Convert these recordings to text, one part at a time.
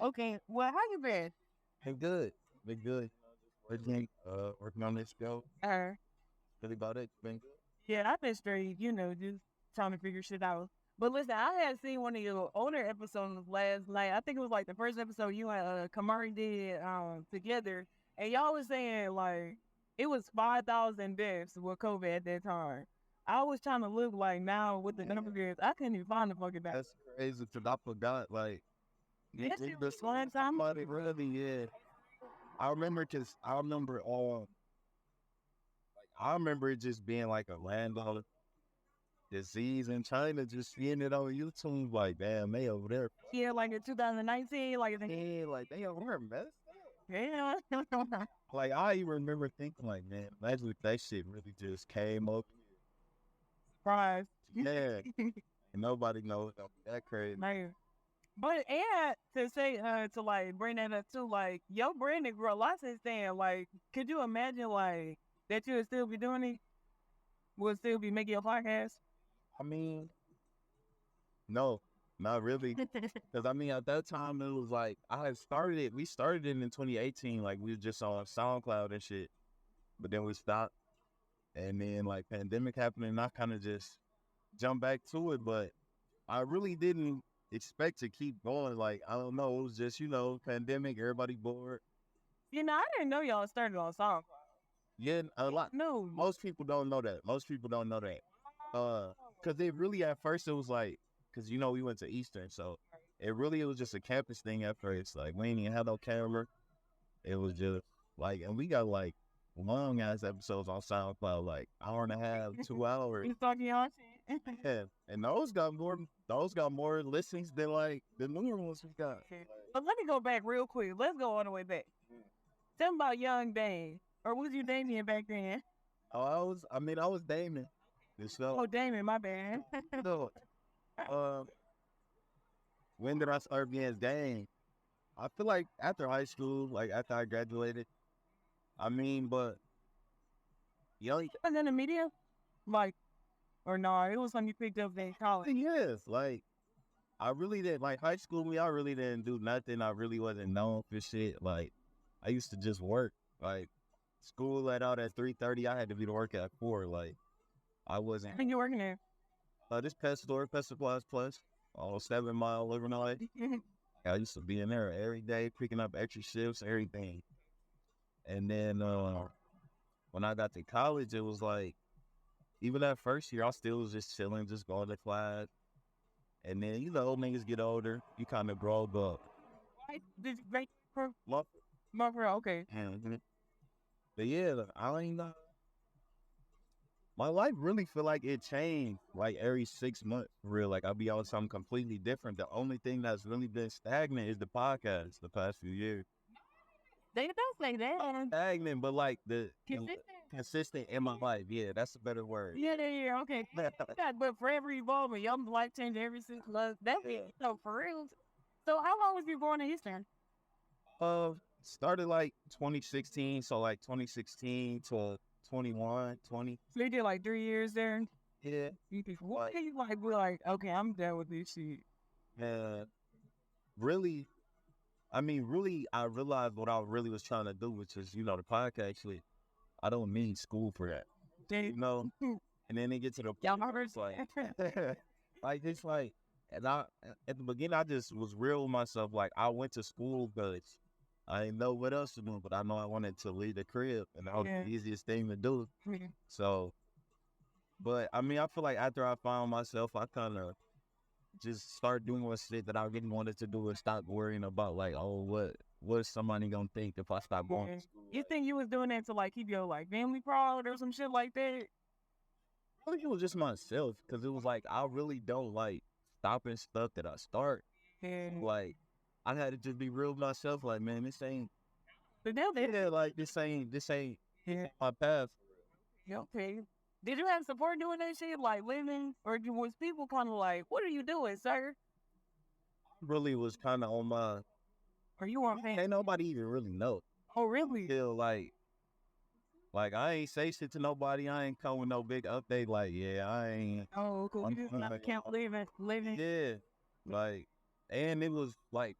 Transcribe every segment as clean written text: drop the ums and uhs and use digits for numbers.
Okay. Well, how you been? Been good. Been good. Working on this show. Uh, Really about it. Been good. yeah, I've been straight, just trying to figure shit out. But listen, I had seen one of your older episodes last night. I think it was like the first episode you and Kamari did together. And y'all was saying like it was 5,000 deaths with COVID at that time. I was trying to look like now with the numbers, I couldn't even find the fucking back. That's crazy because I forgot. That shit was one time. Somebody really, yeah. I remember it just being like a landowner disease in China, just seeing it on YouTube. Like, damn, they over there. Yeah, like in 2019, like Yeah, like they over there messed up. yeah. Like, I even remember thinking, like, man, imagine if that shit really just came up. Surprise. Yeah. And nobody knows. Don't be that crazy. Man. But and to say to like bring that up too, like your brand grew a lot since then. Like, could you imagine like that you would still be doing it? Would still be making a podcast? I mean, no, not really. Because, I mean, at that time, it was like, we started it in 2018. Like, we was just on SoundCloud and shit. But then we stopped. And then, like, pandemic happened, and I kind of just jumped back to it. But I really didn't expect to keep going. Like, I don't know. It was just, pandemic, everybody bored. I didn't know y'all started on SoundCloud. Yeah, a lot. No. Most people don't know that. Because it really, at first, it was like, because, we went to Eastern, so it was just a campus thing at first. Like, we didn't even have no camera. It was just, like, and we got, like, long-ass episodes on SoundCloud, like, hour and a half, 2 hours. You talking y'all shit? Yeah, and those got more listens than, like, the newer ones we got. But let me go back real quick. Let's go all the way back. Tell me about Young Dame. Or was you Damien back then? Oh, I was Damon. Oh, Damon, my bad. So, when did I start being Dame? I feel like after high school, like after I graduated. I mean, but was in the media? Like, or no, it was something you picked up in college. Yes, like I really did. Like high school me, I really didn't do nothing. I really wasn't known for shit. Like I used to just work. Like school let out at 3:30. I had to be to work at 4. Like I wasn't. I think you working there. This pet store, Pet Supplies Plus, 7 Mile, Illinois. I used to be in there every day, picking up extra shifts, everything. And then when I got to college, it was like, even that first year, I still was just chilling, just going to class. And then, niggas get older, you kind of grow up. Did you break Muffer, okay. But yeah, I ain't know. My life really feel like it changed like every 6 months, for real. Like I'll be on something completely different. The only thing that's really been stagnant is the podcast the past few years. They don't say that. Stagnant, but like the consistent. Consistent in my life. Yeah, that's a better word. Yeah, okay. But forever evolving, your life changed every single month. That's it. So for real. So how long was you born in Eastern? Started like 2016, so like 2016 to 21, 20. So you did like 3 years there? Yeah. What do you like? We're like, okay, I'm done with this shit. Really, I realized what I really was trying to do, which is, the podcast shit. I don't need school for that. And then they get to the point, like it's like, and at the beginning, I just was real with myself. Like I went to school because I didn't know what else to do, but I know I wanted to leave the crib, and that was the easiest thing to do. So, but I feel like after I found myself, I kind of just start doing what shit that I really wanted to do and stop worrying about like, oh, what is somebody gonna think if I stop going to school? You think you was doing that to like keep your like family proud or some shit like that? I think it was just myself, because it was like I really don't like stopping stuff that I start. Like I had to just be real with myself. Like, man, this ain't. But now they like this ain't my path. Okay. Did you have support doing that shit, like living, or was people kind of like, "What are you doing, sir?" Really was kind of on my. Or you weren't paying? Ain't nobody even really know. Oh, really? Feel like I ain't say shit to nobody. I ain't come with no big update. Like, yeah, I ain't. Oh, cool. You just not can't living. Yeah, like, and it was like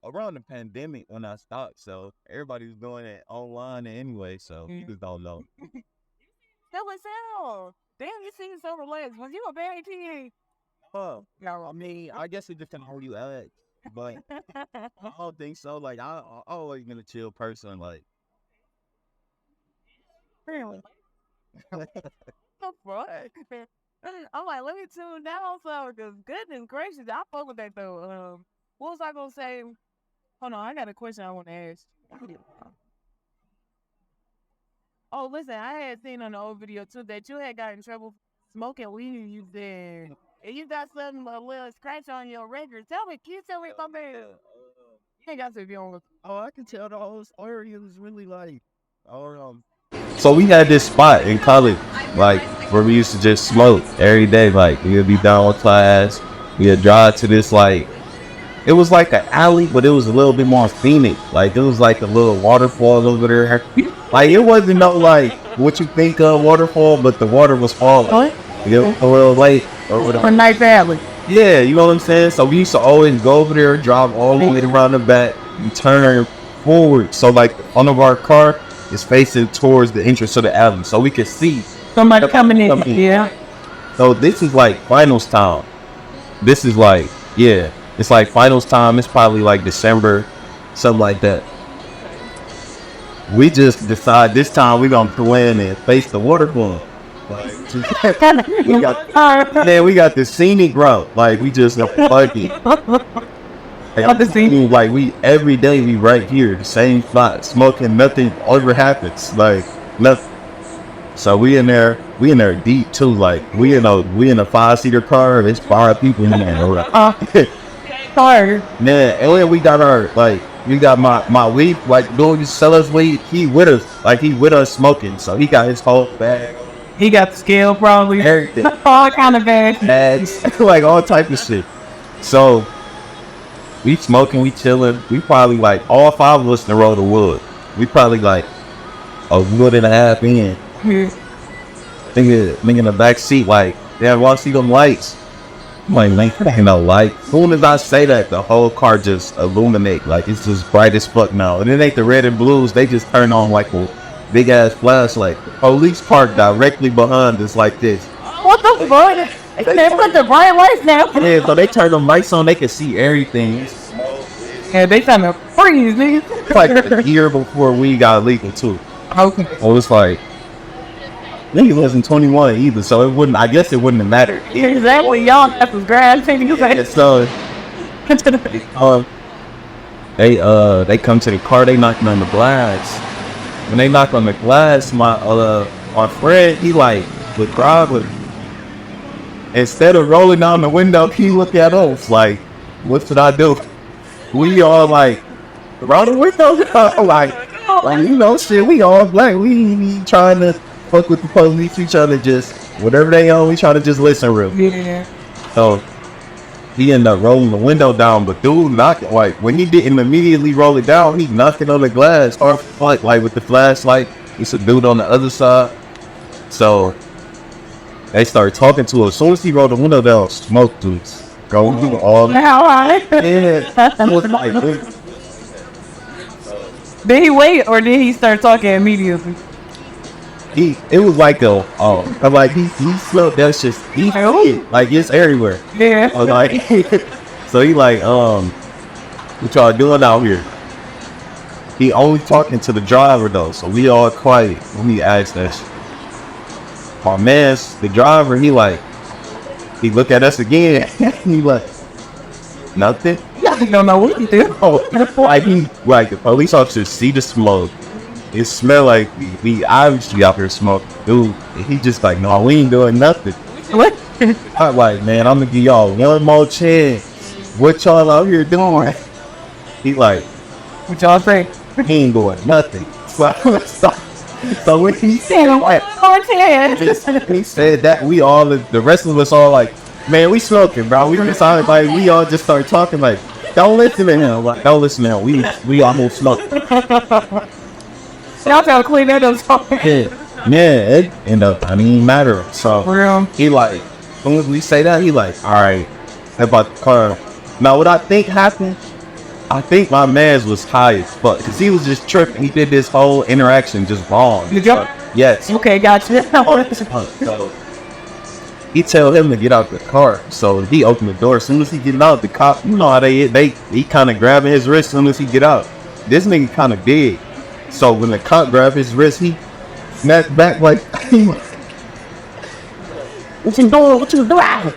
around the pandemic when I stopped. So everybody was doing it online anyway. So you just don't know. That was hell. Damn, you seem so relaxed. Was you a bad teen? Oh, no, I mean, I guess it depends on who you ask, but I don't think so. Like, I always been a chill person. Like, Really? The fuck? I'm like, let me tune down so, because goodness gracious, I fuck with that though. What was I gonna say? Hold on, I got a question I want to ask. Oh, listen, I had seen on the old video too that you had got in trouble smoking weed. You did, and you got something a little scratch on your record. Can you tell me my man? You ain't got to if you don't look. oh, I can tell the whole story. It was really like, so we had this spot in college, like, where we used to just smoke every day. Like, we would be down with class. We would drive to this, like, it was like an alley, but it was a little bit more scenic. Like, it was like a little waterfall over there. Like, it wasn't no, like, what you think of waterfall, but the water was falling. A little late or whatever. A nice alley. Yeah, you know what I'm saying? So we used to always go over there, drive all the way around the back, and turn forward. So, like, the front of our car is facing towards the entrance of the alley, so we could see somebody coming in. Yeah. So this is like finals time. This is like, yeah, it's like finals time. It's probably like December, something like that. We just decide this time we're gonna go in and face the waterfall. Like, we got this scenic route. Like, we just fucking. Like, we every day we right here, the same spot, smoking. Nothing ever happens. Like, nothing. So we in there deep too. Like, we in a 5-seater car. There's 5 people in there. Sorry. Yeah, and then we got my weed. Like, doing sell us weed. He with us smoking. So he got his whole bag. He got the scale probably. Everything. All kind of bags. Like all type of shit. So we smoking, we chilling. We probably like all 5 of us in the road of wood. We probably like a wood and a half in. Nigga in the back seat, like, damn, want to see them lights? I'm like, man, there ain't no light. As soon as I say that, the whole car just illuminate, like, it's just bright as fuck now. And it ain't the red and blues, they just turn on like a big ass flashlight. Police park directly behind us like this. What the fuck? They put the bright lights now. Yeah, so they turn them lights on, they can see everything. Yeah, they trying to freeze, nigga. Like a year before we got legal too. Okay. So it's like, nigga wasn't 21 either, so I guess it wouldn't have mattered. Yeah, exactly. Y'all got some grass taking you back. Yeah, so they come to the car, they knocking on the glass. When they knock on the glass, my friend, he like would drive with. Instead of rolling down the window, he look at us like, what should I do? We all like, roll the window down, like, you know, shit, we all black. We trying to fuck with the police, each other, just whatever they on, we try to just listen real. Yeah. So he ended up rolling the window down, but dude knocked it, like, when he didn't immediately roll it down, he knocked it on the glass, or like with the flashlight. It's a dude on the other side. So they started talking to him. As soon as he rolled the window down, smoke dudes go through all. Yeah. Did he wait or did he start talking immediately? It was like he smelled that shit. Like, it's everywhere. Yeah. Like, so he like, what y'all doing out here? He only talking to the driver though, so we all quiet when he asked that shit. My man's the driver, he look at us again. He like, nothing. I don't know what he do. Like the police officers see the smoke. It smell like we obviously out here smoking. Dude, he just like, no, we ain't doing nothing. What? I'm like, man, I'm gonna give y'all one more chance. What y'all out here doing? He like, what y'all say? He ain't doing nothing. So when he said that, we all, the rest of us all like, man, we smoking, bro. We just like, we all just started talking like, don't listen to him. Like, don't listen to him. We almost smoked. Y'all gotta clean that up. Yeah, it ended up, I mean, matter. So he like, as soon as we say that, he like, all right, about the car. Now, what I think happened, I think my man's was high as fuck because he was just tripping. He did this whole interaction just wrong. Did you? Yes. Okay, gotcha. So he tell him to get out the car. So he opened the door. As soon as he get out, the cop, you know how he kind of grabbing his wrist as soon as he get out. This nigga kind of big. So when the cop grabbed his wrist, he snapped back like, what you doing? What you doing?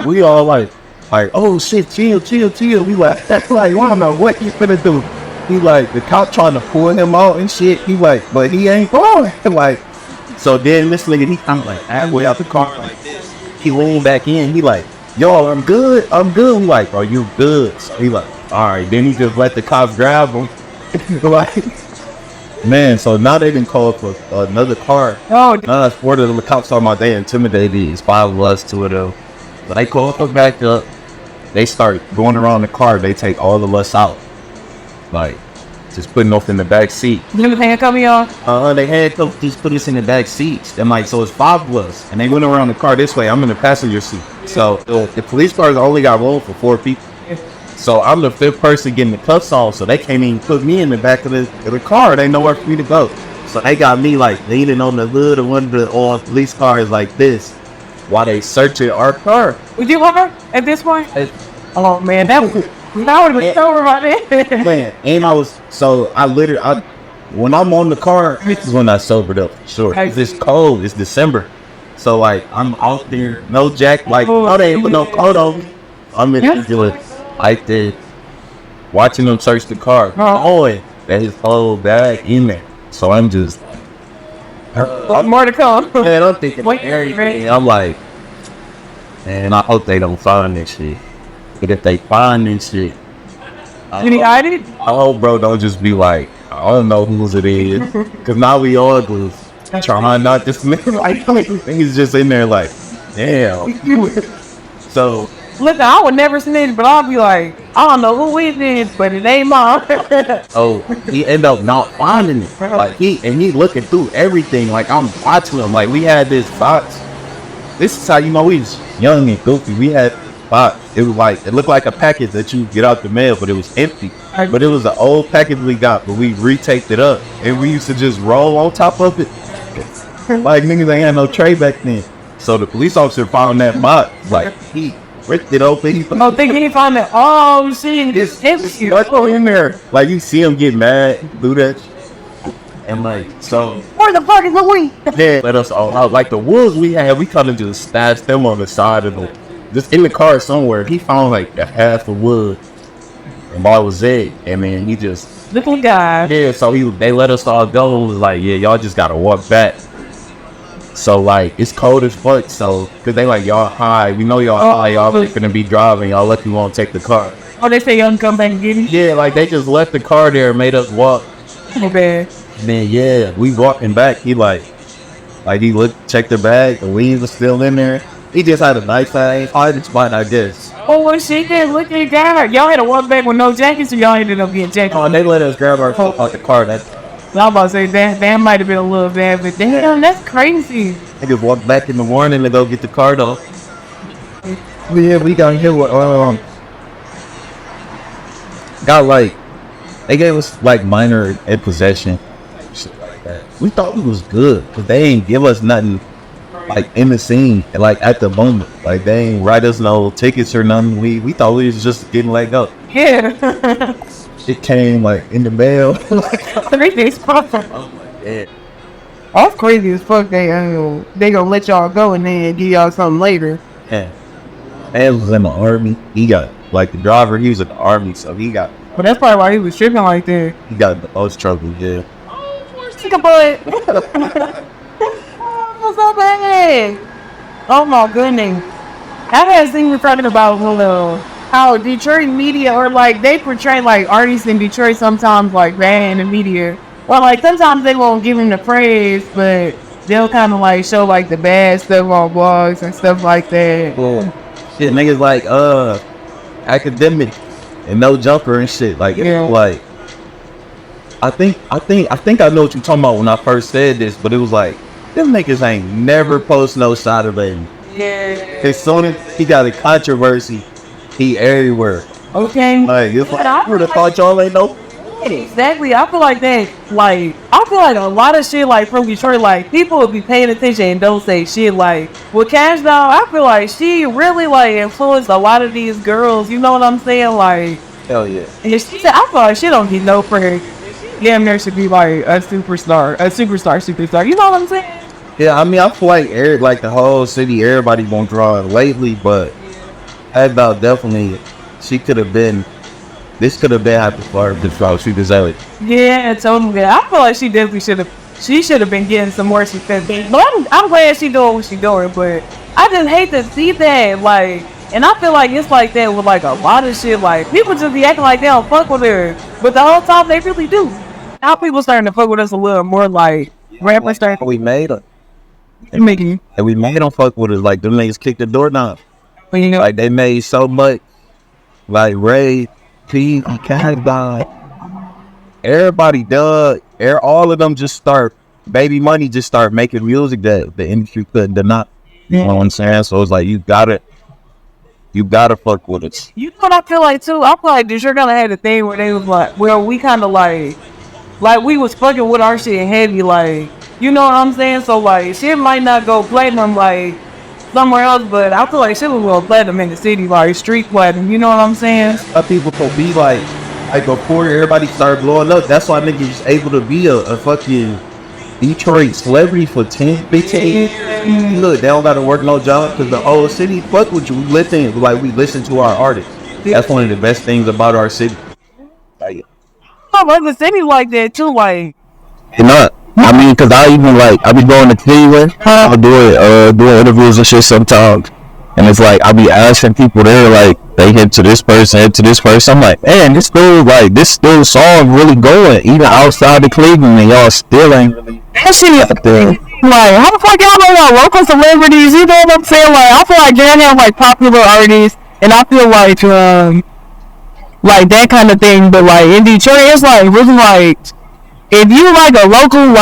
We all like, oh shit, chill. We like, that's like, I don't know what you finna do. He like, the cop trying to pull him out and shit. He like, but he ain't going. Like, so then this nigga, he kind of like halfway out the car like this. He leaned back in. He like, yo, I'm good. We like, bro, you good? So he like, all right. Then he just let the cops grab him. Like, man, so now they been called for another car. Oh, Four of the cops talking about they intimidated these 5 of us, 2 of them. But they call us back up. They start going around the car. They take all of us out. Like, just putting us in the back seat. You know the coming on? They had to just put us in the back seats. And like, so it's 5 of us. And they went around the car this way. I'm in the passenger seat. So the police cars only got room for 4 people. So I'm the 5th person getting the cuffs off. So they can't even put me in the back of the car. They nowhere for me to go. So they got me like leaning on the hood of one of the police cars like this while they searching our car. Would you want her at this point? Oh man, that would have been sober by then. Man, and when I'm on the car, this is when I sobered up. Sure, it's cold. It's December, so like I'm out there, no jacket, like they ain't put no coat on me. I'm in doing like this, watching them search the car, knowing that his whole bag in there. So I'm just more to come. Man, I'm thinking everything. I'm like, man, I hope they don't find this shit. But if they find this shit, did he hide it? I hope bro don't just be like, I don't know whose it is. Cause now we all glues. Trying not to smell like he's just in there like, damn. So listen, I would never snitch, but I'll be like, I don't know who it is, but it ain't mine. Oh, he ended up not finding it. Like he looking through everything. Like I'm watching him. Like we had this box. This is how you know we was young and goofy. We had box. It was like, it looked like a package that you get out the mail, but it was empty. But it was an old package we got, but we retaped it up, and we used to just roll on top of it. Like niggas ain't had no tray back then. So the police officer found that box. Like he ripped it open. He thinking he found it. Oh shit, it's empty. What's in there? Like you see him get mad, do that. And like, so where the fuck is the weed? Yeah, let us all out. Like the woods we had, we kind of just stashed them on the side of the, just in the car somewhere. He found like a half of wood, and that was it. And then he just little guy. Yeah, so they let us all go. It was like, yeah, y'all just gotta walk back. So like it's cold as fuck. So cause they like y'all high, we know y'all high. Y'all gonna be driving. Y'all lucky won't take the car. Oh, they say y'all can come back and get me. Yeah, like they just left the car there, and made us walk. Okay. Then yeah, we walking back. He like he looked, checked the bag. The weed was still in there. He just had a nice hiding spot, I guess. Oh, well, shit, then look at that. Y'all had to walk back with no jackets, or y'all ended up getting jackets? Oh, and they let us grab our stuff out the car. I was about to say that might have been a little bad, but damn, that's crazy. They just walked back in the morning to go get the car though. Yeah, we got here. Got like, they gave us like minor in possession. We thought it was good, but they ain't give us nothing like in the scene, like at the moment. Like they ain't write us no tickets or nothing. We thought we was just getting let go. Yeah. It came like in the mail. 3 days prior. Oh my god. That's crazy as fuck. They gonna let y'all go and then give y'all something later. Yeah. And was in the army. He got like the driver. He was in the army, so he got. But that's probably why he was tripping like that. He got the most trouble. Yeah. Take a butt. What's up, man? Oh my goodness. I've had seen talking about how Detroit media, or like they portray like artists in Detroit sometimes like bad in the media. Well, like sometimes they won't give them the praise, but they'll kind of like show like the bad stuff on blogs and stuff like that. Cool. Shit, niggas like academic and no jumper and shit. Like yeah. Like I think I know what you're talking about when I first said this, but it was like them niggas ain't never post no shot of baby. Yeah. As soon as he got a controversy, he everywhere. Okay. Like, if I would have thought y'all ain't know. Exactly. I feel like that. Like, I feel like a lot of shit, like from Detroit, like people would be paying attention and don't say shit. Like with Cash Doll, I feel like she really like influenced a lot of these girls. You know what I'm saying? Like, hell yeah. And she said, I feel like she don't get no prayer. Damn near should be like a superstar. You know what I'm saying? Yeah, I mean, I feel like like the whole city, everybody won't draw it lately, but about definitely, she could have been. This could have been happy for her to she deserved it. Yeah, totally. I feel like she definitely should have. She should have been getting some more success. But I'm glad she doing what she doing. But I just hate to see that. Like, and I feel like it's like that with like a lot of shit. Like people just be acting like they don't fuck with her, but the whole time they really do. Now people starting to fuck with us a little more. Like rappers starting. We made her. And we made them fuck with us. Like them niggas kicked the door down. You know, like they made so much. Like Ray. P, Cash Doll, everybody done. All of them just start. Baby Money just start making music that the industry couldn't deny. You know what I'm saying? So it's like you gotta fuck with it. You know what I feel like too? I feel like you're gonna have a thing where they was like, where we kind of like we was fucking with our shit heavy, like you know what I'm saying? So like shit might not go platinum like somewhere else, but I feel like shit will go platinum in the city, like street platinum. You know what I'm saying? People can be like before everybody started blowing up. That's why niggas was able to be a fucking Detroit celebrity for 10, 15 years. Look, they don't gotta work no job because the whole city fuck with you. We listen to our artists. That's one of the best things about our city. I love the city like that too, like. You know, I mean, cause I even I be going to Cleveland. I'll doing interviews and shit sometimes, and it's like I be asking people there, like they hit to this person. I'm like, man, this song really going even outside of Cleveland, and y'all still ain't really that shit out there. Like, how the fuck y'all know y'all local celebrities? You know what I'm saying? Like, I feel like Jan have like popular artists, and I feel like that kind of thing. But like in Detroit, it's like really like. If you like a local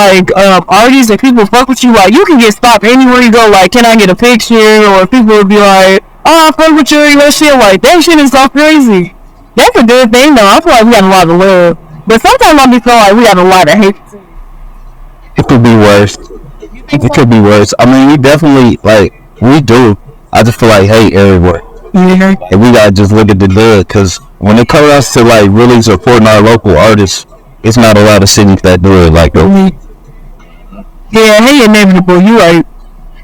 artist and people fuck with you, like you can get stopped anywhere you go. Like, can I get a picture? Or people will be like, "Oh, I fuck with you," and that shit. Like that shit is so crazy. That's a good thing though. I feel like we got a lot of love, but sometimes I be feel like we got a lot of hate. It could be worse. It could be worse. I mean, we definitely we do. I just feel like hate everywhere. Mm-hmm. And we gotta just look at the good, cause when it comes to really supporting our local artists. It's not a lot of cities that do it like that. Yeah, hey, inevitable. You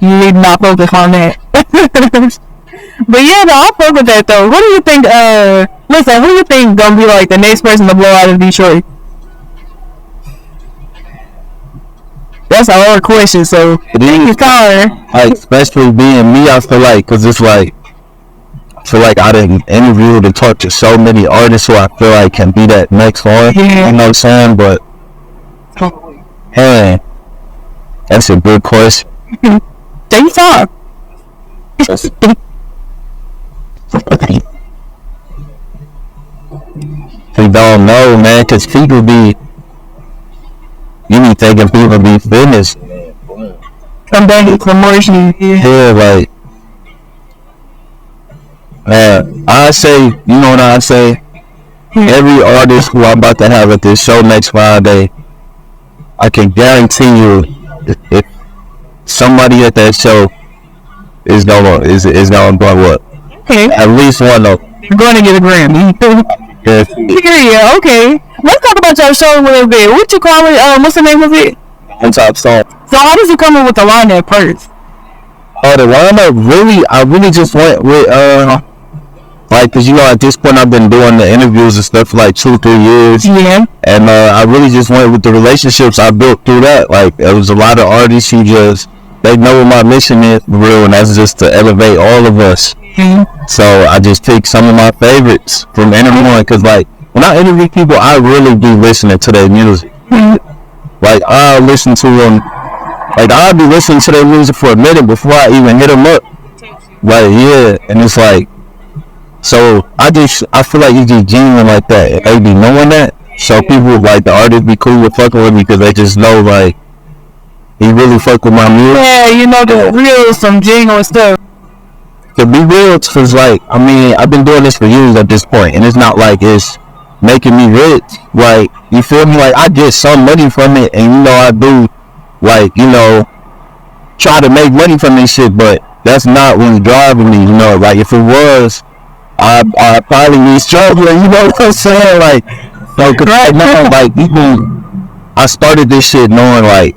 need to not focus on that. But yeah, no, I'll fuck with that though. What do you think? Listen, who do you think gonna be like the next person to blow out of Detroit? That's a hard question. So think it's time. Like, especially being me, I feel like, cause it's like. I feel like I didn't interview and talk to so many artists who I feel like can be that next one. Yeah. You know what I'm saying? But hey, that's a good question. Take your time. We don't know, man, cause people be thinking people be finished. Come back to promotion. Yeah, like. I say, you know what I say? Every artist who I'm about to have at this show next Friday, I can guarantee you, if somebody at that show is gonna blow up. Okay. At least one of them. You're going to get a Grammy. Yeah, okay. Let's talk about your show a little bit. What you call it? What's the name of it? On Top Song. So how does it come in with the lineup first? The lineup, I really just went with, cause at this point I've been doing the interviews and stuff for 2-3 years. Yeah. And I really just went with the relationships I built through that. Like, there was a lot of artists who they know what my mission is for real, and that's just to elevate all of us. Mm-hmm. So I just picked some of my favorites from interviewing, cause when I interview people, I really be listening to their music. Mm-hmm. I'll listen to them. I'll be listening to their music for a minute before I even hit them up. Yeah, and it's so I feel like you just genuine like that. They be knowing that. So people the artists be cool with fucking with me because they just know he really fuck with my music. Yeah, you know the real some genuine stuff. to be real, cause like I mean I've been doing this for years at this point, and it's not like it's making me rich. Like you feel me? Like I get some money from it, and you know I do, like you know, try to make money from this shit, but that's not what's driving me. You know, like if it was, I probably be struggling. You know what I'm saying? Like, so cause right now, like even I started this shit knowing like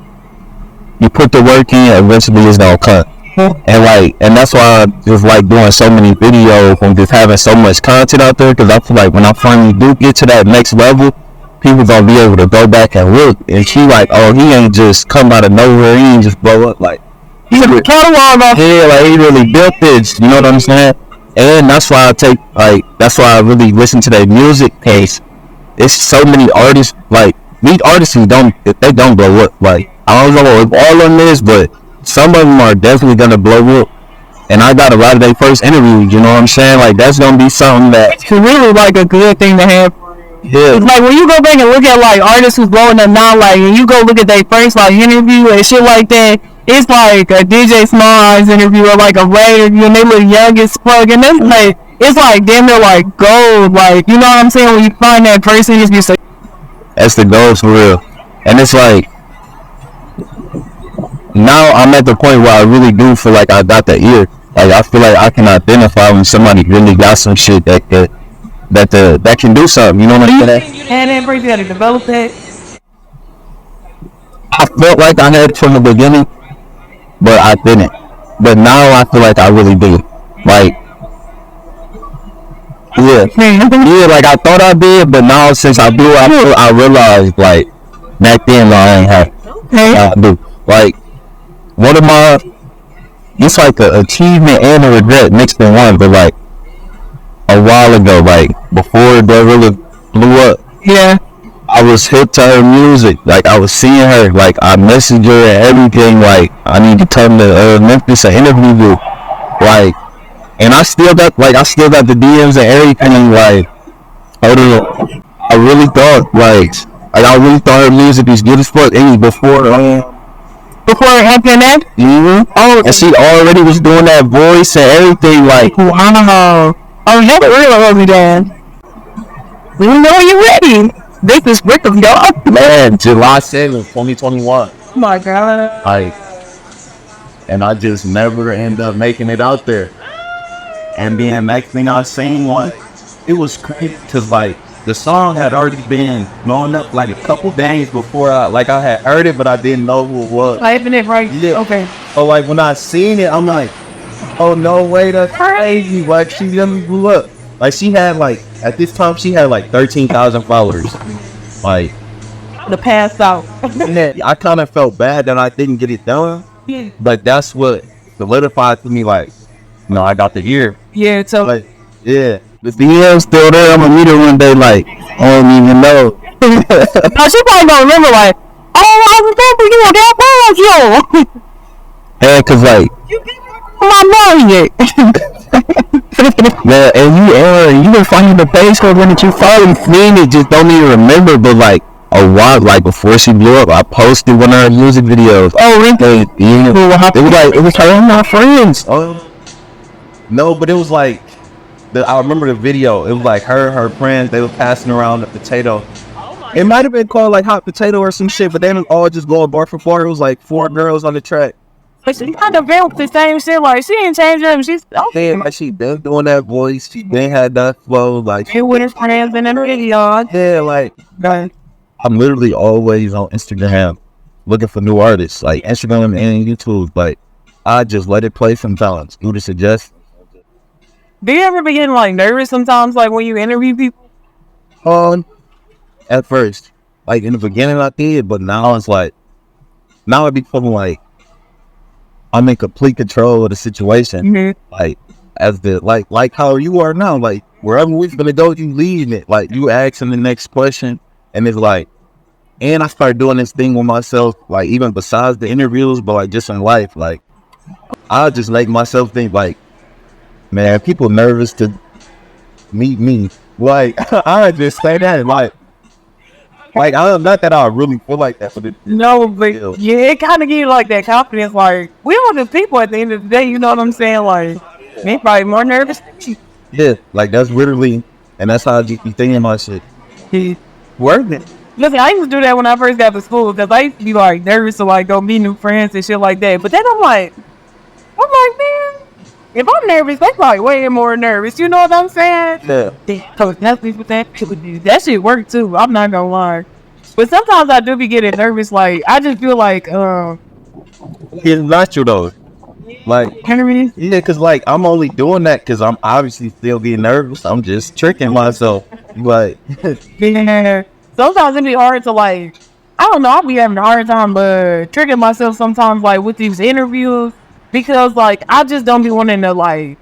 you put the work in, eventually it's gonna come. And that's why I just like doing so many videos and just having so much content out there, because I feel like when I finally do get to that next level, people gonna be able to go back and look and see like, oh, he ain't just come out of nowhere, he ain't just blow up. Like he really catalog off. Yeah, like he really built this. You know what I'm saying? And that's why that's why I really listen to their music case. It's so many artists, like these artists who don't blow up. Like I don't know if all of them is, but some of them are definitely gonna blow up. And I got a lot of their first interviews. You know what I'm saying? Like that's gonna be something that's really like a good thing to have. Yeah. It's like when you go back and look at like artists who's blowing up now, like and you go look at their first like interview and shit like that. It's like a DJ Smalls interview or like a Ray interview, and they look young as fuck, and then like it's like damn near like gold. Like you know what I'm saying? When you find that person, you just say that's the gold for real. And it's like now I'm at the point where I really do feel like I got the ear. Like I feel like I can identify when somebody really got some shit that can do something. You know what I'm saying? And then first you had to develop that. I felt like I had it from the beginning, but I didn't. But now I feel like I really do. Like, yeah, like I thought I did, but now since I do, I realized like back then I ain't have. I do. Like one of my, it's like an achievement and a regret mixed in one. But like a while ago, like before Gorilla blew up, yeah, I was hip to her music. Like I was seeing her, like I messaged her and everything. Like I need to come to Memphis and interview you. Like, and I still got the DMs and everything. Like, I really thought her music was good as fuck. It was before Internet. Oh, and she already was doing that voice and everything. Like, wow. Oh, you never really me, Dan. We know you're ready. This is Wickham, y'all. Man, July 7th, 2021. Oh my God. Like, and I just never end up making it out there. And then next thing I seen it was crazy because like the song had already been blowing up like a couple days before I had heard it, but I didn't know who it was. Typing it right. Yeah. Okay. So like when I seen it, I'm like, oh no way, that's crazy. Like she just blew up. Like she had at this time she had 13,000 followers. Like the pass out. And then I kind of felt bad that I didn't get it done. Yeah. But that's what solidified to me I got the ear. Yeah, so yeah. The DM's still there. I'm gonna meet her one day. Like I don't even know. No, she probably gonna remember. Like, oh, I remember you on that page, yo. Yeah, cause my mom yet. Yeah, and you been finding the page code when you finally seen it. Just don't even remember. But a while, before she blew up, I posted one of her music videos. Oh, really? It was her and my friends. Oh. No, but it was I remember the video. It was her friends. They were passing around the potato. It might have been called hot potato or some shit, but they was all just going bar for bar. It was 4 girls on the track. But she kind of built the same shit. She ain't changed them. She's she been doing that voice. She been had that flow. She with her friends in the video. Yeah, I'm literally always on Instagram looking for new artists. Instagram and YouTube. I just let it play sometimes. Do the suggestions. Do you ever be getting nervous sometimes when you interview people? At first. In the beginning I did, but now it's now it be feeling I'm in complete control of the situation. Mm-hmm. As the how you are now. Wherever we're gonna go, you leading it. You asking the next question, and it's and I started doing this thing with myself, even besides the interviews, but just in life, I just make myself think man, people nervous to meet me. I just say that not that I really feel like that, but no, but yeah, it kind of gives you that confidence. We are the people at the end of the day. You know what I'm saying? Me probably more nervous. Yeah, like that's literally, and that's how I just be thinking about shit. Working. Listen, I used to do that when I first got to school because I used to be like nervous to like go meet new friends and shit like that. But then I'm like, man, if I'm nervous, they probably way more nervous. You know what I'm saying? Yeah. So that's what that shit work too. I'm not gonna lie. But sometimes I do be getting nervous. Like I just feel like It's natural though. Like, Henry. yeah, cause like I'm only doing that cause I'm obviously still being nervous. I'm just tricking myself. Like, Yeah. Sometimes it be hard to like. I don't know. I be having a hard time, tricking myself sometimes, like with these interviews, because like I just don't be wanting to like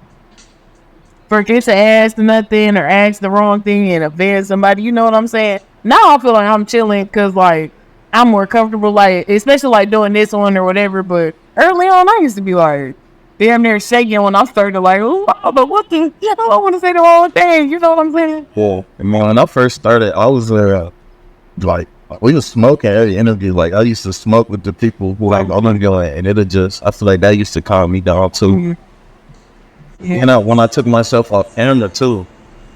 forget to ask nothing or ask the wrong thing and offend somebody. You know what I'm saying? Now I feel like I'm chilling because like I'm more comfortable, like especially like doing this one or whatever. But early on, I used to be like damn near shaking when I started like, oh, but what the? I don't want to say the wrong thing. You know what I'm saying? well, when I first started, I was like we was smoking every interview. Like I used to smoke with the people who like I'm gonna go in, and it'll just I feel like that used to calm me down too. Mm-hmm. Yeah. You know, when I took myself off camera too,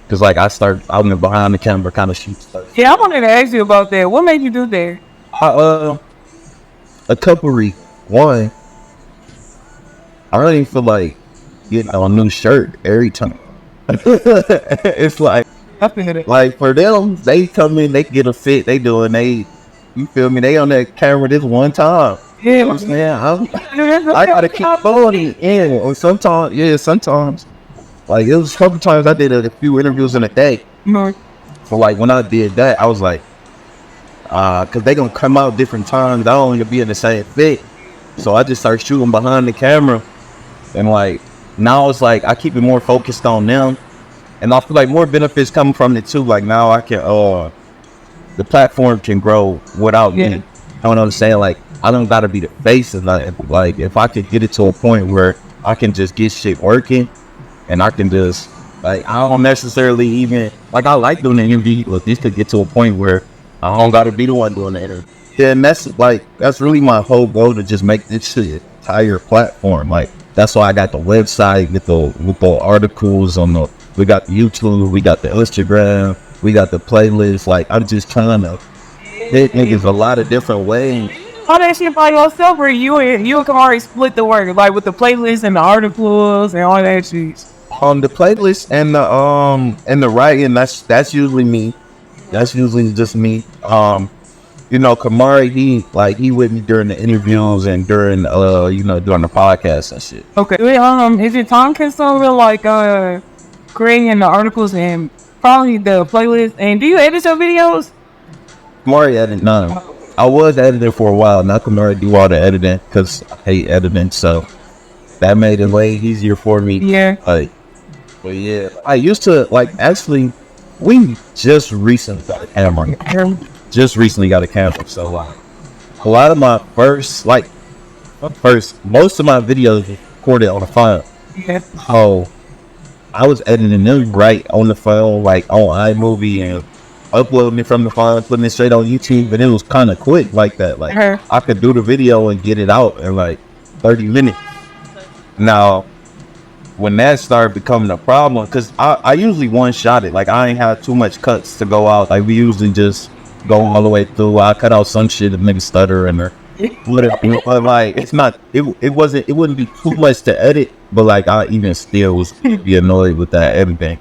because like I started out in behind the camera kind of shoot stuff. Yeah, I wanted to ask you about that. What made you do that? A couple one. I really feel like getting a new shirt every time. It's like, I feel it. like for them, they come in, they get a fit, you feel me? They on that camera this one time. Yeah, I'm saying, I gotta keep going in. Or sometimes, like it was a couple times I did a few interviews in a day. Mm-hmm. So like when I did that, I was like, cause they gonna come out different times. I don't want to be in the same fit. So I just started shooting behind the camera. And like, now it's like, I keep it more focused on them. And I feel like more benefits coming from it too. Like now I can, the platform can grow without me. You know what I'm saying? Like, I don't gotta be the face of that. Like, if I could get it to a point where I can just get shit working and I can just, like, I don't necessarily even, like, I like doing the interview, but this could get to a point where I don't gotta be the one doing the interview. Yeah, and that's really my whole goal, to just make this shit entire platform. Like, that's why I got the website with the articles on we got the YouTube, we got the Instagram, we got the playlist. Like, I'm just trying to hit niggas a lot of different ways. All that shit by yourself, or you and Kamari split the work, like with the playlist and the articles and all that shit? The playlist and the writing, that's usually me. That's usually just me. You know, Kamari, he with me during the interviews and during during the podcast and shit. Okay. Is it time consuming, like creating the articles and probably the playlist? And do you edit your videos? Kamari edit none. I was editing for a while. Now Kamari do all the editing because I hate editing, so that made it way easier for me. Yeah. But yeah, I used to actually. We just recently got a camera. So a lot of my most of my videos recorded on the phone. Yeah. Oh, I was editing them right on the phone, like on iMovie, and uploading it from the phone, putting it straight on YouTube, and it was kind of quick like that. Like I could do the video and get it out in like 30 minutes. Now, when that started becoming a problem, because I usually one-shot it. Like, I ain't have too much cuts to go out. Like, we usually just go all the way through. I cut out some shit that niggas stutter and whatever. But, like, it wouldn't be too much to edit, but, like, I even still was be annoyed with that editing.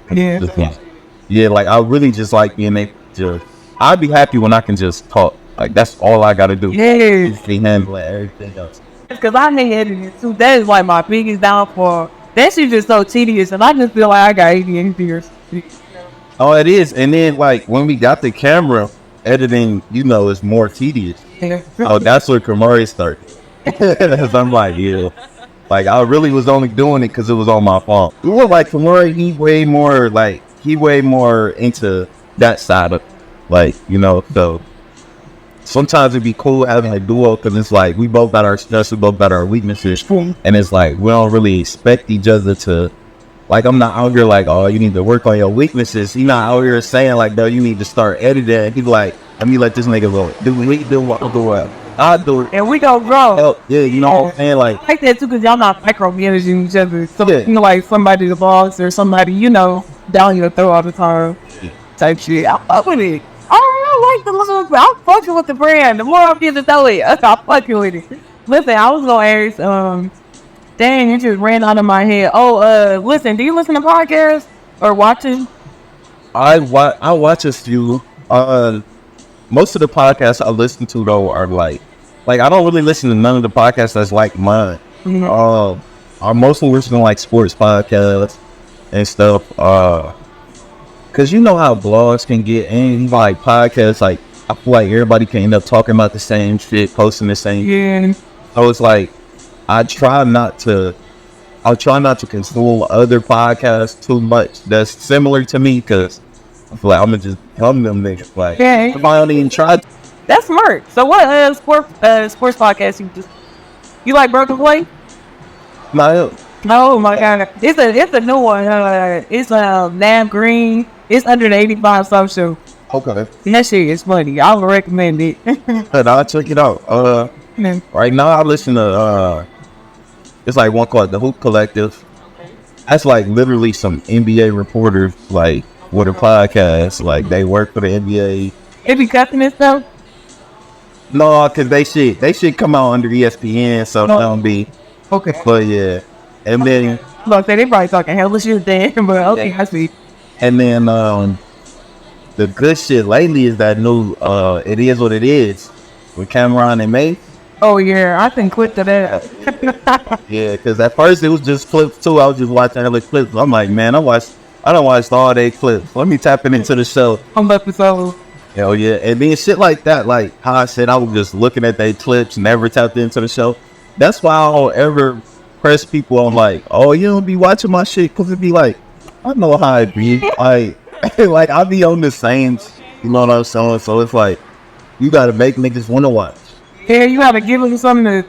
Yeah, like, I really just like being able to, I'd be happy when I can just talk. Like, that's all I gotta do. Yeah. Just be handling everything else. Because I hate editing, too. That is, like, my biggest downfall. That shit just so tedious, and I just feel like I got ADHD. Oh, it is. And then, like, when we got the camera, editing, is more tedious. Yeah. Oh, that's where Kamari started. I'm like, yeah. Like, I really was only doing it because it was on my phone. It was like Kamari, he way more into that side of, so sometimes it'd be cool having a duo because it's like we both got our strengths, we both got our weaknesses, and it's like we don't really expect each other to. Like, I'm not out here like, oh, you need to work on your weaknesses. He's not out here saying like, no, you need to start editing. He's like, let me let this nigga go. Do what? I do it. And we gonna grow. Yeah, you know what I'm saying? Like, I like that too, because y'all not micromanaging each other. So, Yeah. you know, like somebody the boss or somebody, you know, down your throat all the time type shit. I fuck with it. I really like the little, I'm fucking with the brand. The more I'm getting to know it, I'm fucking with it. Listen, I was gonna ask, dang, it just ran out of my head. Oh, listen, do you listen to podcasts or watching? I watch a few. Most of the podcasts I listen to though are like I don't really listen to none of the podcasts that's like mine. Mm-hmm. I mostly listen to like sports podcasts and stuff. Cause you know how blogs can get, and like podcasts, like I feel like everybody can end up talking about the same shit, posting the same. Yeah. So it's like I'll try not to consume other podcasts too much that's similar to me, cause I feel like I'm gonna just hum them niggas. Like, Yeah. if I don't even try. That's smart. So what sports podcast you like Broken Play? No, Oh my god. It's a new one. It's Nav Green. It's under the 85 social. okay. That shit is funny. I would recommend it. But I'll check it out. Right now I listen to it's like one called the Hoop Collective. That's like literally some NBA reporters like with a podcast. Like they work for the NBA. They be cutting this stuff? No, cause they should come out under ESPN, so No. don't be. Okay. But yeah, and then Look, they probably talking hella shit then, but okay, I see. and then the good shit lately is that new It Is What It Is with Cameron and May. Oh yeah, I think clip to that. Yeah, because at first it was just clips too. I was just watching other clips. I'm like, man, I don't watch all day clips. Let me tap into the show. I'm episode. Hell yeah. And then shit like that, like how I said, I was just looking at their clips, never tapped into the show. That's why I don't ever press people on like, oh, you don't be watching my shit, because it be like, I know how it be. Like I be on the same, you know what I'm saying? So it's like, you gotta make niggas wanna watch. Yeah, you gotta give them something to.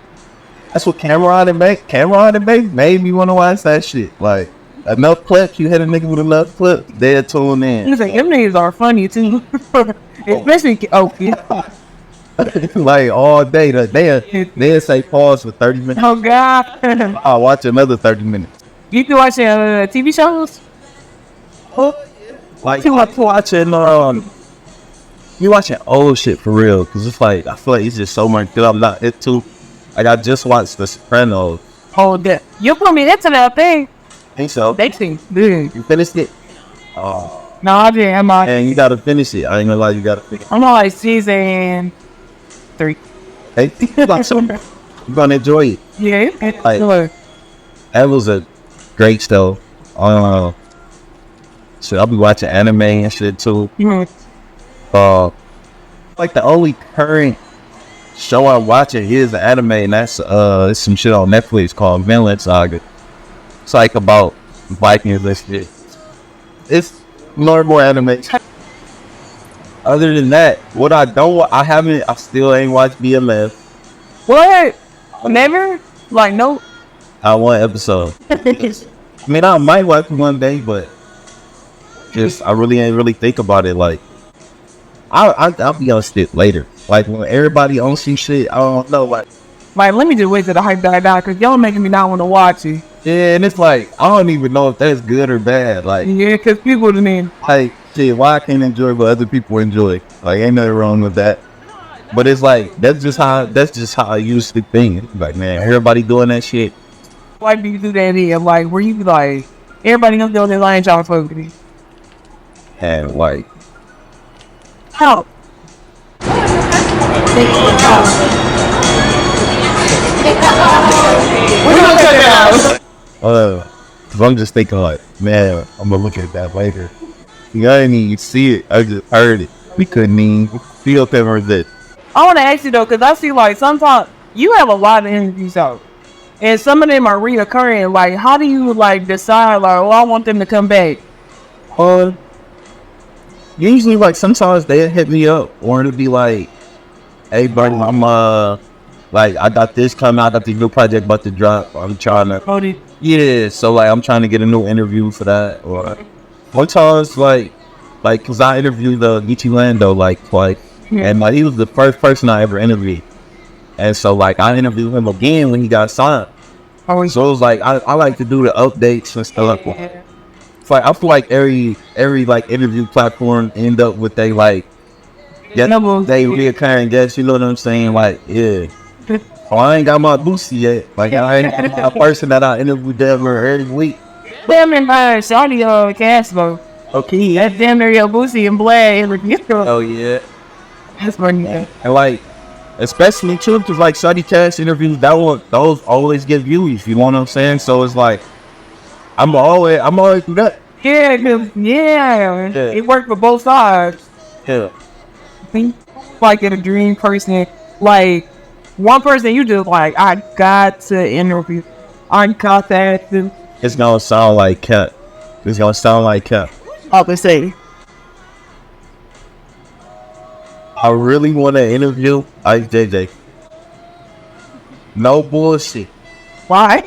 That's what Cameron and May made me wanna watch that shit. Like, enough clips, you hit a nigga with enough clips, they'll tune in. Listen, them niggas are funny too. Especially, yeah. Like all day, they'll say pause for 30 minutes. Oh God. I'll watch another 30 minutes. You be watching TV shows? Like, you watching old shit for real, because it's like, I feel like it's just so much good. I'm not it too. Like, I just watched The Sopranos. Oh, that you put me into that thing. Think so? They seem good. You finished it? No, I didn't. And you gotta finish it. I ain't gonna lie, you gotta finish it. I'm on like season 3. Hey, you're gonna enjoy it. Yeah, Like, that was a great show. So I'll be watching anime and shit too. Like the only current show I'm watching is an anime, and that's it's some shit on Netflix called Vinland Saga. It's like about Vikings and shit. It's more anime. Other than that, I still ain't watched BMF. What? Never? Like no. One episode. I mean, I might watch it one day, but I really ain't really think about it. Like, I'll be on shit later. Like when everybody owns some shit, I don't know. Like, let me just wait till the hype die down, because y'all making me not want to watch it. Yeah, and it's like, I don't even know if that's good or bad. Like, yeah, because people didn't. Like, shit, why I can't enjoy what other people enjoy? Like, ain't nothing wrong with that. But it's like, that's just how I used to think. Like, man, everybody doing that shit. Why do you do that here? Like, where you be like, everybody else doing their line trying to fuck with me. And like, how? Cause I'm just thinking like, man, I'm gonna look at that later. I didn't even see it. I just heard it. We couldn't even feel that. I want to ask you though, because I see like sometimes you have a lot of interviews out, and some of them are reoccurring. Like, how do you like decide like, oh, I want them to come back? Usually like sometimes they hit me up, or it'll be like, hey, buddy, I'm like, I got this coming out, I got this new project about to drop. I'm trying to, yeah. So like, I'm trying to get a new interview for that. Or sometimes like, cause I interviewed Ichi Lando like twice, and like he was the first person I ever interviewed. And so like I interviewed him again when he got signed. So it was like I like to do the updates and stuff. It's like I feel like every like interview platform end up with they like they reoccurring guests. You know what I'm saying? Like Oh, I ain't got my Boosie yet. Like I ain't got a person that I interviewed every week. Damn near my Saudi Castro. Okay. That's damn near your Boosie and Blad interview. Oh yeah. That's funny. And like, especially too, cause like Saudi Cast interviews, those always get views. You know what I'm saying? So it's like, I'm always do that. Yeah, it worked for both sides. Yeah. Like in a dream person, like one person you just like, I got to interview. I got that. It's gonna sound like cat. It's gonna sound like cat. I'll just say. I really want to interview Ice JJ. No bullshit. Why?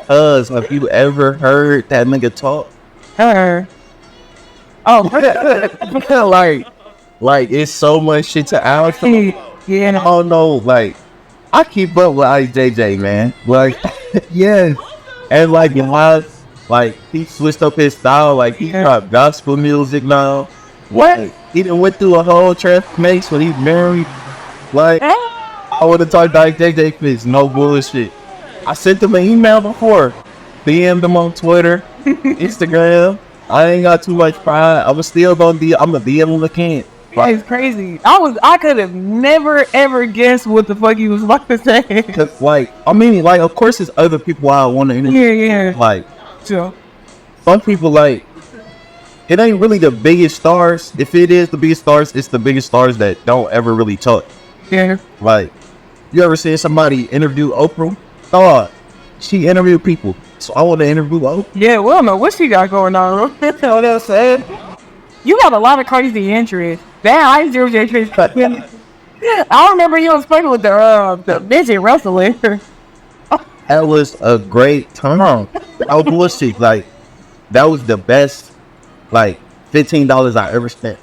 Cause have you ever heard that nigga talk? Oh, like it's so much shit to ask. Yeah. Oh no, like I keep up with Ice JJ, man. Like yes, and like he switched up his style. Like he dropped gospel music now. What? He done went through a whole transformation when he's married. Like I would have talked to Ice JJ Fitz, no bullshit. I sent him an email before, DM'd him on Twitter, Instagram. I ain't got too much pride. I'm still gonna I'm a DM him again. It's crazy. I could have never ever guessed what the fuck he was about to say. Cause like, I mean, like, of course, there's other people I want to interview. Yeah. Like, sure. Some people like, it ain't really the biggest stars. If it is the biggest stars, it's the biggest stars that don't ever really talk. Yeah. Like, you ever seen somebody interview Oprah? Oh, she interviewed people. So I want to interview Oprah. Yeah, we don't know what she got going on. You know what I'm saying? You got a lot of crazy interests. Damn, I enjoy your interest. I remember you was playing with the midget wrestler. That was a great time. Oh bullshit! Like that was the best. Like $15 I ever spent.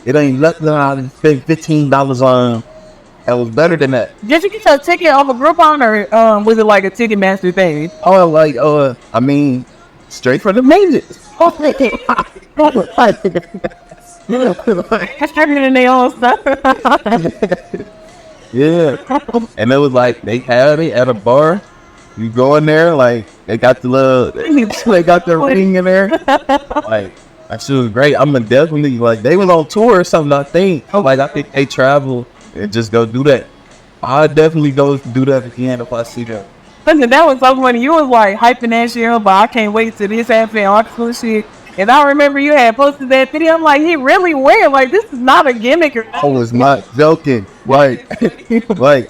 It ain't nothing I spent $15 on. It was better than that. Did you get a ticket off a Groupon or was it like a Ticketmaster thing? Oh, like I mean, straight from the midgets. That's turning in their own stuff. Yeah, and it was like they had it at a bar. You go in there, like they got they got their ring in there. Like that shit was great. I'm definitely like they was on tour or something. I think like I think they travel and just go do that. I definitely go do that again if I see them. Listen, that was so funny. You was like hyping that shit up, but I can't wait till this happen. All that cool shit. And I remember you had posted that video. I'm like, he really went. Like, this is not a gimmick. I was not joking. Like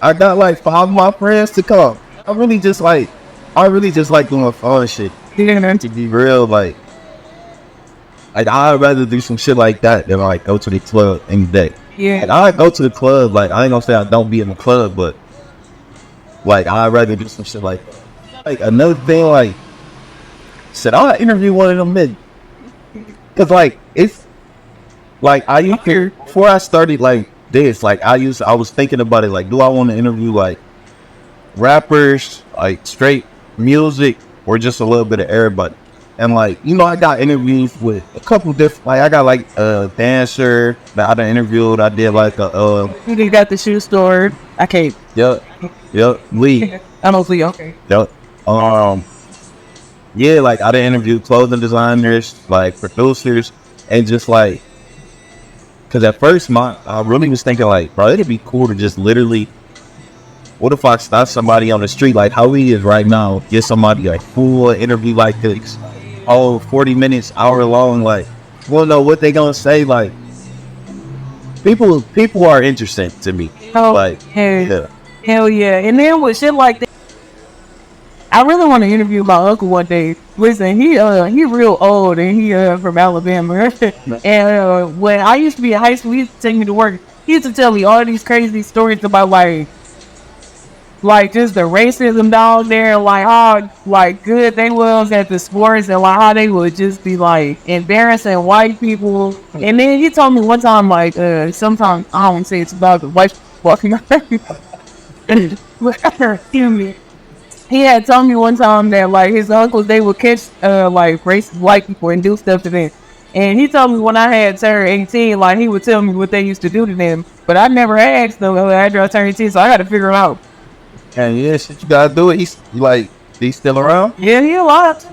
I got like 5 of my friends to come. I really just like doing fun shit. Yeah. To be real, like I'd rather do some shit like that than like go to the club any day. Yeah. Like, I go to the club. Like I ain't gonna say I don't be in the club, but like I'd rather do some shit like that. Like another thing, like said I interview one of them mid. Cause like it's like I used to, before I started like this, like I was thinking about it, like do I want to interview like rappers, like straight music, or just a little bit of everybody? And like, you know, I got interviews with a couple different, like I got like a dancer that I done interviewed. I did like you got the shoe store. I can't. Yep, Lee. I don't see. Okay. Yep. Yeah, like I done interviewed clothing designers, like producers, and just like, cause at first I really was thinking like, bro, it'd be cool to just literally, what if I stop somebody on the street like how he is right now, get somebody like full interview like this, 40 minutes, hour long, like, we'll know what they gonna say, like, people are interesting to me. Oh, like, hell yeah. And then with shit like that, I really want to interview my uncle one day. Listen, he real old and he from Alabama. And when I used to be in high school, he used to take me to work. He used to tell me all these crazy stories about like just the racism down there, like how like good they was at the sports and like how they would just be like embarrassing white people. And then he told me one time like sometimes I don't say it's about the white walking around. Excuse me. He had told me one time that like his uncles they would catch like racist white people and do stuff to them. And he told me when I had turned 18, like he would tell me what they used to do to them. But I never asked them after I turned 18, so I got to figure it out. And yeah, shit, you gotta do it. He's still around? Yeah, he alive.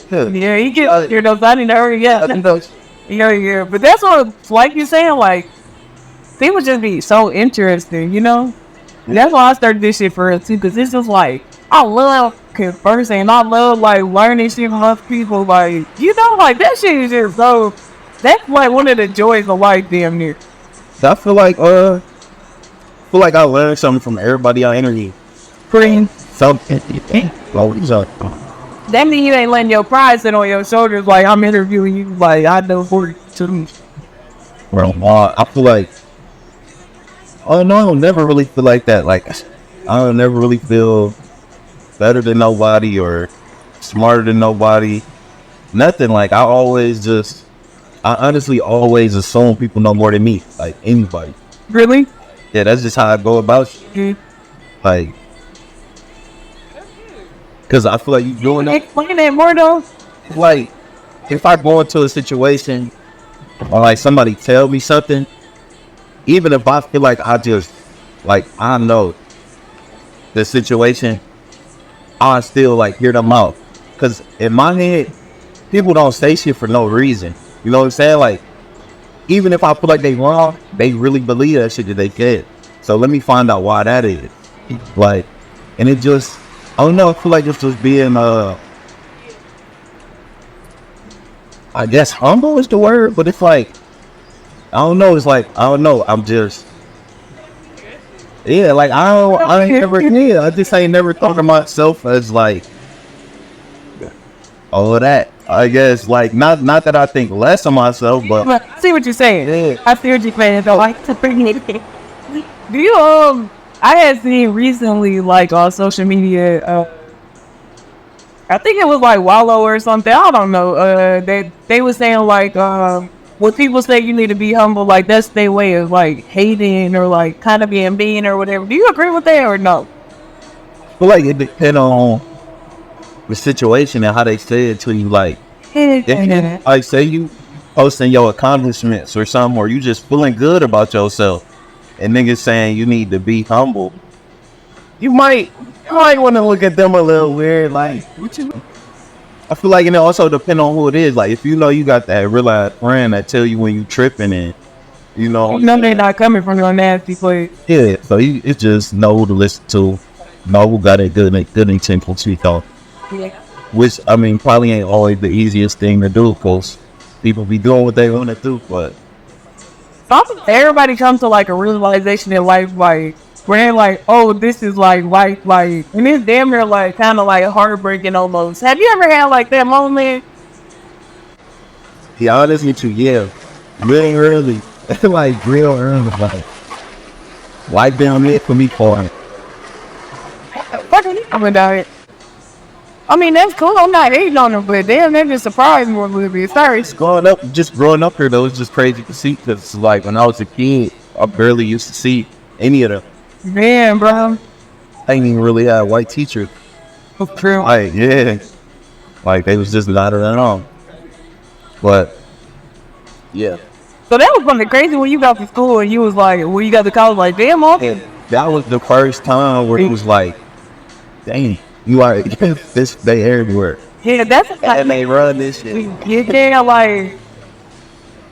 Yeah, he gets here though. So I didn't hurry up. Yeah. But that's what, like you saying, like people just be so interesting, you know. And that's why I started this shit for real too, because it's just like I love conversing. I love like learning shit from other people. Like you know, like that shit is just so. That's like one of the joys of life, damn near. I feel like I learned something from everybody I interviewed. Something. That means you ain't letting your pride sit on your shoulders. Like I'm interviewing you. Like I know 42. Well, I feel like. Oh no, I don't never really feel like that. Like I don't never really feel better than nobody or smarter than nobody. Nothing. Like I honestly always assume people know more than me. Like anybody. Really? Yeah, that's just how I go about shit. Like, cause I feel like you doing that. Explain that more though. Like, if I go into a situation or like somebody tell me something, even if I feel like I know the situation, I still like hear them out. Cause in my head, people don't say shit for no reason. You know what I'm saying? Like, even if I feel like they wrong, they really believe that shit that they said. So let me find out why that is. Like, and it just, I don't know, I feel like it's just being, I guess humble is the word, but it's like, I don't know, I'm just, yeah, like, I just ain't never thought of myself as like, all of that. I guess, like, not that I think less of myself, but I see what you're saying. Yeah. I see what you're saying. So, like, to bring it in. Do you, I had seen recently, like, on social media, I think it was, like, Wallow or something. I don't know. They were saying, like, when people say you need to be humble, like, that's their way of, like, hating or, like, kind of being mean or whatever. Do you agree with that or no? I feel like it depends on the situation and how they say it to you. Like, if I say you posting your accomplishments or something, or you just feeling good about yourself, and niggas saying you need to be humble, you might want to look at them a little weird. Like, what you? I feel like it also depends on who it is. Like, if you know you got that real life friend that tell you when you tripping, and you know they're not coming from your nasty place. Yeah, so it's just know who to listen to, know who got a good intention to talk. Yeah. Which, I mean, probably ain't always the easiest thing to do, because people be doing what they want to do, but everybody comes to like a realization in life, like where they're like, oh, this is like life, like, and it's damn near like kind of like heartbreaking almost. Have you ever had like that moment? Yeah, honestly, too, yeah, really early, like real early, like life down there for me for it. I'm gonna die. I mean, that's cool. I'm not hating on them, but damn, that just surprised me a little bit. Sorry. Growing up here, though, it's just crazy to see. Because, like, when I was a kid, I barely used to see any of them. Man, bro. I ain't even really had a white teacher. True. Like, yeah. Like, they was just not around. But, yeah. So that was something crazy when you got to school and you was like, when you got to college, like, damn, Mom. That was the first time where it was like, dang. You are this they everywhere. Yeah, that's and they run this shit. Yeah, there,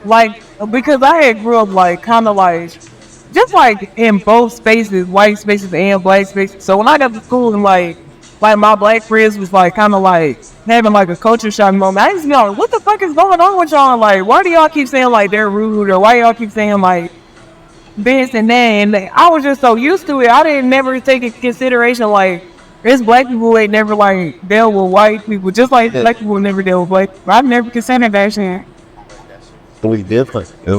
like because I had grew up like kind of like just like in both spaces, white spaces and black spaces. So when I got to school and like my black friends was like kind of like having like a culture shock moment, I used to be like, what the fuck is going on with y'all? Like, why do y'all keep saying like they're rude, or why y'all keep saying like this and that? And I was just so used to it, I didn't never take into consideration like. There's black people who ain't never like dealt with white people, just like black people never dealt with black people. I've never considered that shit. We different. It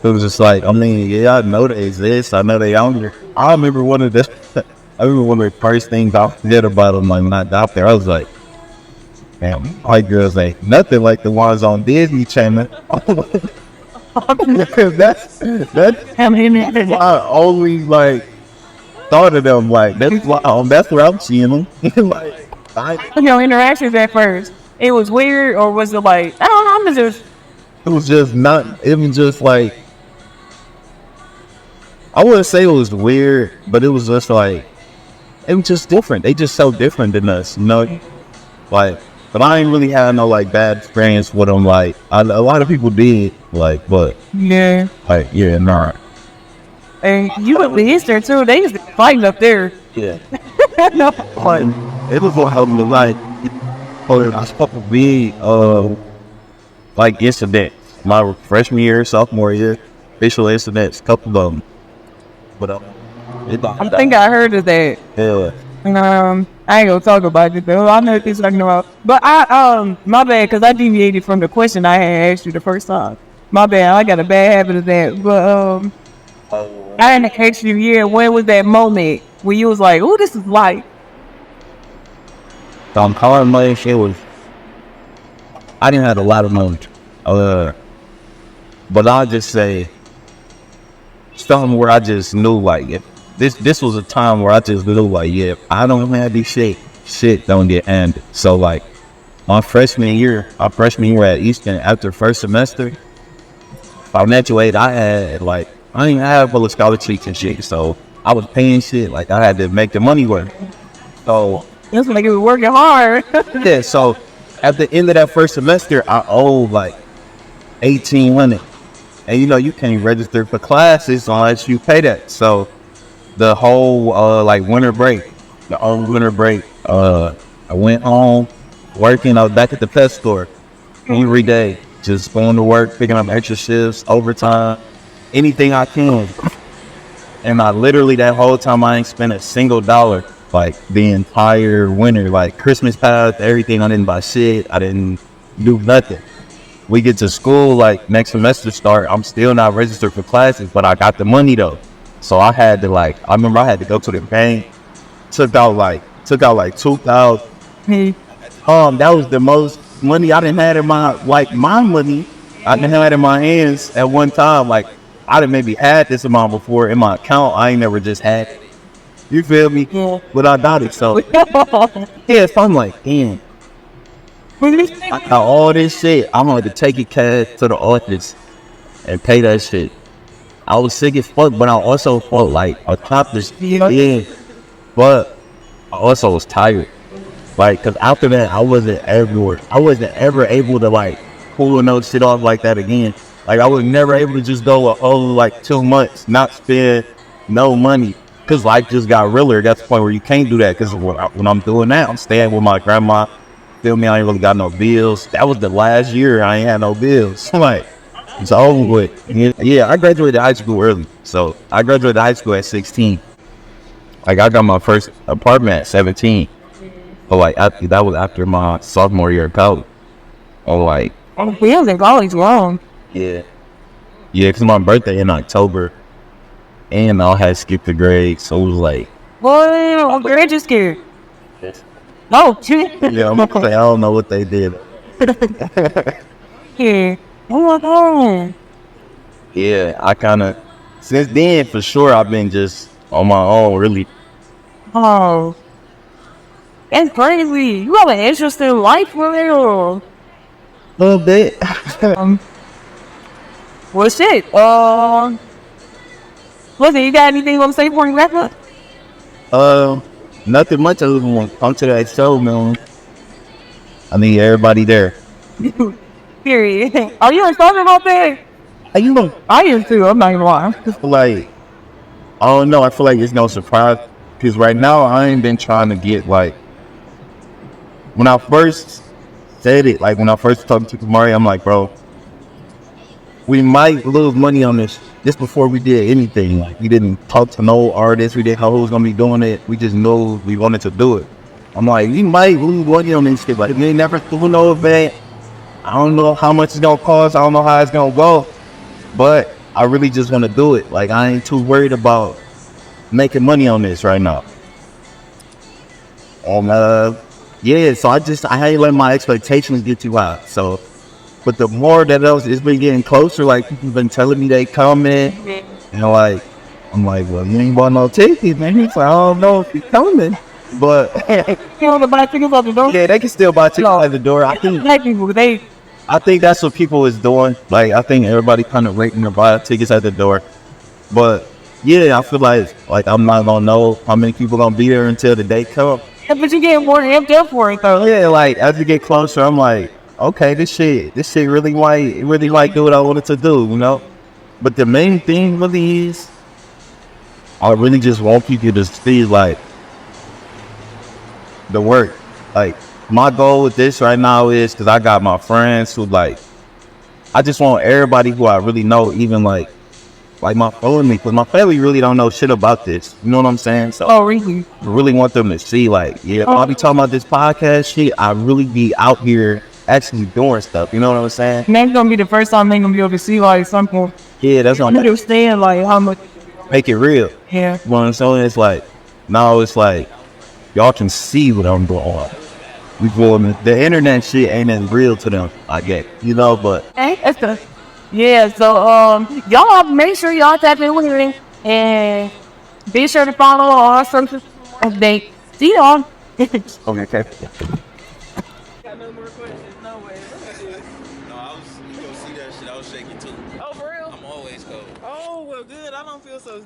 was just like, I mean, yeah, I know they exist. I know they out there. I remember one of the first things I did about them, like when I got there, I was like, man, white girls ain't nothing like the ones on Disney Channel. that's my only like thought of them like that's where I'm seeing them. Interactions at first, it was weird, or was it like I don't know? It was just not. It was just like I wouldn't say it was weird, but it was just like it was just different. They just so different than us, you know. Like, but I ain't really had no like bad experience with them. Like a lot of people did, like, but yeah, like yeah, nah. And you went to Easter too. They used to fighting up there. Yeah. No. But it was what helped me like. I was supposed to be like incidents. My freshman year, sophomore year, official incidents, couple of them. But I think I heard of that. Yeah. I ain't gonna talk about it though. I know what you're talking about. But my bad, because I deviated from the question I had asked you the first time. My bad, I got a bad habit of that. But I didn't ask you, yeah, when was that moment where you was like, oh, this is life? I'm calling my shit was. I didn't have a lot of moments. But I'll just say something where I just knew like if this was a time where I just knew like yeah, if I don't have these shit don't get ended. So like my freshman year at Easton after first semester, financial aid I had like I didn't have full of scholarships and shit, so I was paying shit like I had to make the money work. So it's like you were working hard. Yeah, so at the end of that first semester I owed like $1,800. And you know you can't register for classes unless you pay that. So the whole like winter break, I went home working. I was back at the pet store every day, just going to work, picking up extra shifts, overtime, anything I can. And I literally that whole time I ain't spent a single dollar. Like the entire winter, like Christmas passed, everything. I didn't buy shit. I didn't do nothing. We get to school, like next semester start, I'm still not registered for classes, but I got the money though. So I had to like, I remember I had to go to the bank, took out like 2,000. That was the most money I didn't have in my money. I didn't have it in my hands at one time. Like I done maybe had this amount before in my account. I ain't never just had it. You feel me? Yeah. But I got it, so yeah, so I'm like, damn. I got all this shit. I'm going to take it cash to the office and pay that shit. I was sick as fuck, but I also felt like I topped this. Yeah. But I also was tired. Like, cause after that, I wasn't ever able to like pull no shit off like that again. Like, I was never able to just go a whole like 2 months, not spend no money. Cause life just got realer. That's the point where you can't do that. Cause when I'm doing that, I'm staying with my grandma. Feel me? I ain't really got no bills. That was the last year I ain't had no bills. Like, it's over with. Yeah, I graduated high school early. So I graduated high school at 16. Like I got my first apartment at 17. But like that was after my sophomore year of college. We was in college long. Yeah. Yeah, cause my birthday in October. And I had skipped a grade, so it was like. Boy, what grade you skipped? Oh, yeah, I'm gonna say I don't know what they did. Yeah. Oh my God. Yeah, I kind of since then for sure I've been just on my own, really. Oh, that's crazy. You have an interesting life for real. A little bit. Well, shit. Listen, you got anything you want to say before you wrap up? Nothing much. I just want to come to that show, man. I need everybody there. Period. Are you excited about that? I am too. I'm not even lying. Like, I don't know. I feel like it's no surprise because right now I ain't been trying to get like. When I first said it, like when I first talked to Kamari, I'm like, bro, we might lose money on this. This before we did anything. Like we didn't talk to no artists. We didn't know who was gonna be doing it. We just knew we wanted to do it. I'm like, we might lose money on this shit. Like we never threw no event. I don't know how much it's gonna cost. I don't know how it's gonna go. But I really just want to do it. Like I ain't too worried about making money on this right now. Yeah. So I ain't let my expectations get too high. So. But the more that it's been getting closer, like people been telling me they coming, and like I'm like, well, you ain't bought no tickets, man. He's like, I don't know if you're coming. But You want to buy tickets out the door? yeah, they can still buy tickets at the door. Black people, I think that's what people is doing. Like, I think everybody kind of waiting to buy tickets at the door. But yeah, I feel like I'm not gonna know how many people gonna be there until the day comes. yeah, but you get more amped up for it though. Yeah, like as we get closer, I'm like, okay, this shit really might do what I wanted to do, you know. But the main thing really is, I really just want people to see like the work. Like my goal with this right now is because I got my friends who like, I just want everybody who I really know, even like my family, because my family really don't know shit about this. You know what I'm saying? So Really? I really want them to see, like, yeah, I'll be talking about this podcast shit. I really be out here actually doing stuff. You know what I'm saying? And that's gonna be the first time they're gonna be able to see like something. Yeah, that's gonna Understand like how much. make it real. Yeah. You know what I'm saying? It's like, now it's like, y'all can see what I'm doing. We going, the internet shit ain't as real to them, I guess. You know, but. That's the. Yeah, so y'all make sure y'all tap in with me and be sure to follow our social update. See y'all. Okay. Got no more questions, no way. No, you go see that shit, I was shaking too. Oh, for real? I'm always cold. Oh, well, good. I don't feel so